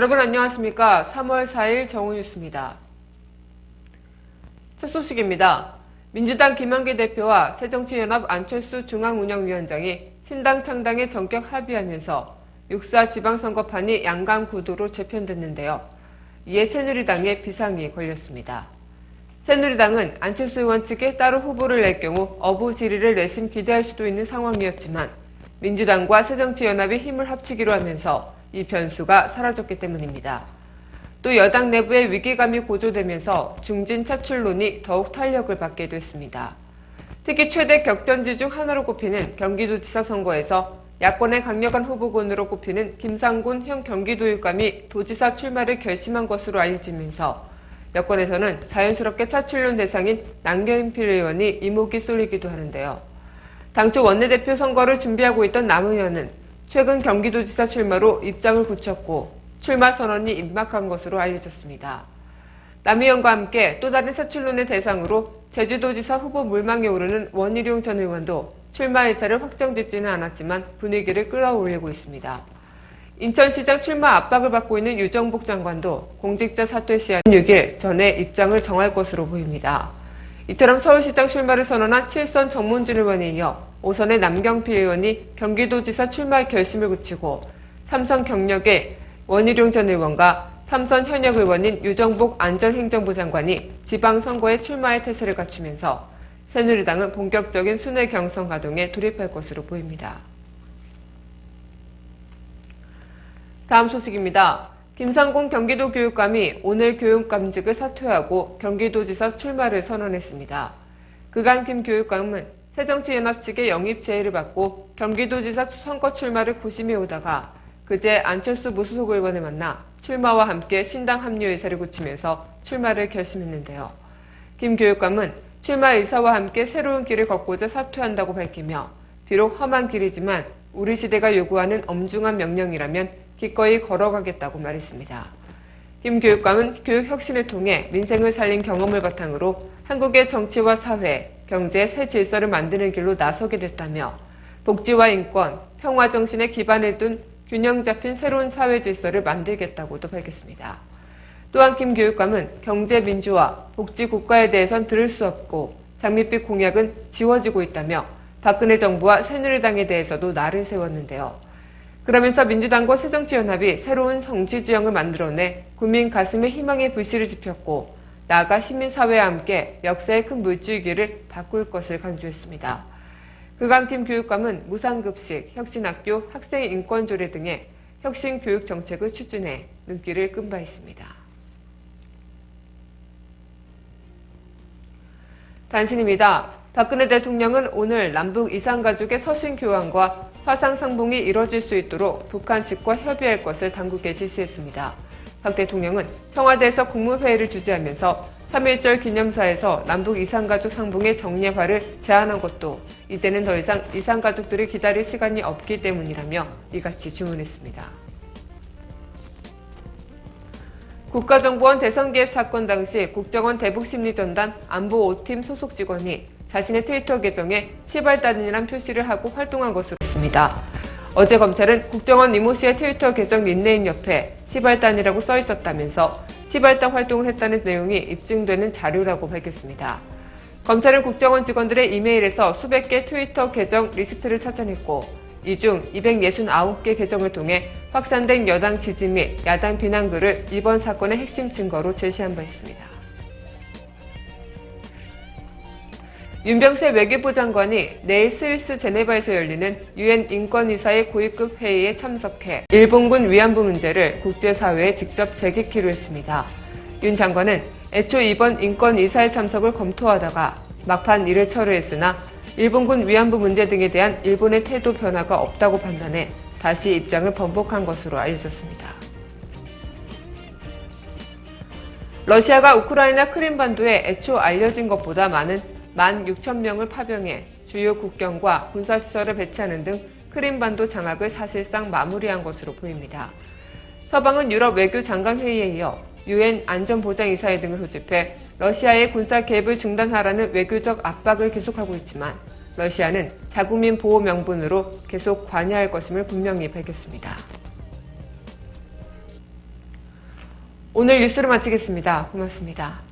여러분 안녕하십니까? 3월 4일 정오뉴스입니다. 첫 소식입니다. 민주당 김한길 대표와 새정치연합 안철수 중앙운영위원장이 신당 창당에 전격 합의하면서 6.4 지방선거판이 양강 구도로 재편됐는데요. 이에 새누리당에 비상이 걸렸습니다. 새누리당은 안철수 의원 측에 따로 후보를 낼 경우 어부 질의를 내심 기대할 수도 있는 상황이었지만 민주당과 새정치연합이 힘을 합치기로 하면서 이 변수가 사라졌기 때문입니다. 또 여당 내부의 위기감이 고조되면서 중진 차출론이 더욱 탄력을 받게 됐습니다. 특히 최대 격전지 중 하나로 꼽히는 경기도지사 선거에서 야권의 강력한 후보군으로 꼽히는 김상곤 현 경기도육감이 도지사 출마를 결심한 것으로 알려지면서 여권에서는 자연스럽게 차출론 대상인 남경필 의원이 이목이 쏠리기도 하는데요. 당초 원내대표 선거를 준비하고 있던 남 의원은 최근 경기도지사 출마로 입장을 굳혔고 출마 선언이 임박한 것으로 알려졌습니다. 남 의원과 함께 또 다른 차출론의 대상으로 제주도지사 후보 물망에 오르는 원희룡 전 의원도 출마 의사를 확정짓지는 않았지만 분위기를 끌어올리고 있습니다. 인천시장 출마 압박을 받고 있는 유정복 장관도 공직자 사퇴 시한 6일 전에 입장을 정할 것으로 보입니다. 이처럼 서울시장 출마를 선언한 7선 정문진 의원에 이어 5선의 남경필 의원이 경기도지사 출마 결심을 굳히고 3선 경력의 원희룡 전 의원과 3선 현역 의원인 유정복 안전행정부 장관이 지방선거에 출마의 태세를 갖추면서 새누리당은 본격적인 순회 경선 가동에 돌입할 것으로 보입니다. 다음 소식입니다. 김상곤 경기도교육감이 오늘 교육감직을 사퇴하고 경기도지사 출마를 선언했습니다. 그간 김 교육감은 새정치연합 측의 영입 제의를 받고 경기도지사 선거 출마를 고심해오다가 그제 안철수 무소속 의원을 만나 출마와 함께 신당 합류 의사를 굳히면서 출마를 결심했는데요. 김 교육감은 출마 의사와 함께 새로운 길을 걷고자 사퇴한다고 밝히며 비록 험한 길이지만 우리 시대가 요구하는 엄중한 명령이라면 기꺼이 걸어가겠다고 말했습니다. 김 교육감은 교육 혁신을 통해 민생을 살린 경험을 바탕으로 한국의 정치와 사회, 경제의 새 질서를 만드는 길로 나서게 됐다며 복지와 인권, 평화 정신에 기반을 둔 균형 잡힌 새로운 사회 질서를 만들겠다고도 밝혔습니다. 또한 김 교육감은 경제 민주화, 복지 국가에 대해선 들을 수 없고 장밋빛 공약은 지워지고 있다며 박근혜 정부와 새누리당에 대해서도 날을 세웠는데요. 그러면서 민주당과 새정치연합이 새로운 정치 지형을 만들어내 국민 가슴에 희망의 불씨를 지폈고 나아가 시민사회와 함께 역사의 큰 물줄기를 바꿀 것을 강조했습니다. 그간 김 교육감은 무상급식, 혁신학교, 학생 인권 조례 등의 혁신 교육 정책을 추진해 눈길을 끈 바 있습니다. 단신입니다. 박근혜 대통령은 오늘 남북 이산가족의 서신 교환과 화상 상봉이 이뤄질 수 있도록 북한 측과 협의할 것을 당국에 지시했습니다. 박 대통령은 청와대에서 국무회의를 주재하면서 3.1절 기념사에서 남북 이산가족 상봉의 정례화를 제안한 것도 이제는 더 이상 이산가족들이 기다릴 시간이 없기 때문이라며 이같이 주문했습니다. 국가정보원 대선 개입 사건 당시 국정원 대북심리전단 안보 5팀 소속 직원이 자신의 트위터 계정에 시발단이란 표시를 하고 활동한 것으로 했습니다. 어제 검찰은 국정원 이모 씨의 트위터 계정 닉네임 옆에 시발단이라고 써 있었다면서 시발단 활동을 했다는 내용이 입증되는 자료라고 밝혔습니다. 검찰은 국정원 직원들의 이메일에서 수백 개 트위터 계정 리스트를 찾아냈고 이 중 269개 계정을 통해 확산된 여당 지지 및 야당 비난 글을 이번 사건의 핵심 증거로 제시한 바 있습니다. 윤병세 외교부 장관이 내일 스위스 제네바에서 열리는 유엔 인권이사의 고위급 회의에 참석해 일본군 위안부 문제를 국제사회에 직접 제기키로 했습니다. 윤 장관은 애초 이번 인권이사에 참석을 검토하다가 막판 이를 철회했으나 일본군 위안부 문제 등에 대한 일본의 태도 변화가 없다고 판단해 다시 입장을 번복한 것으로 알려졌습니다. 러시아가 우크라이나 크림반도에 애초 알려진 것보다 많은 16,000명을 파병해 주요 국경과 군사시설을 배치하는 등 크림반도 장악을 사실상 마무리한 것으로 보입니다. 서방은 유럽 외교장관회의에 이어 유엔 안전보장이사회 등을 소집해 러시아의 군사 개입을 중단하라는 외교적 압박을 계속하고 있지만 러시아는 자국민 보호 명분으로 계속 관여할 것임을 분명히 밝혔습니다. 오늘 뉴스를 마치겠습니다. 고맙습니다.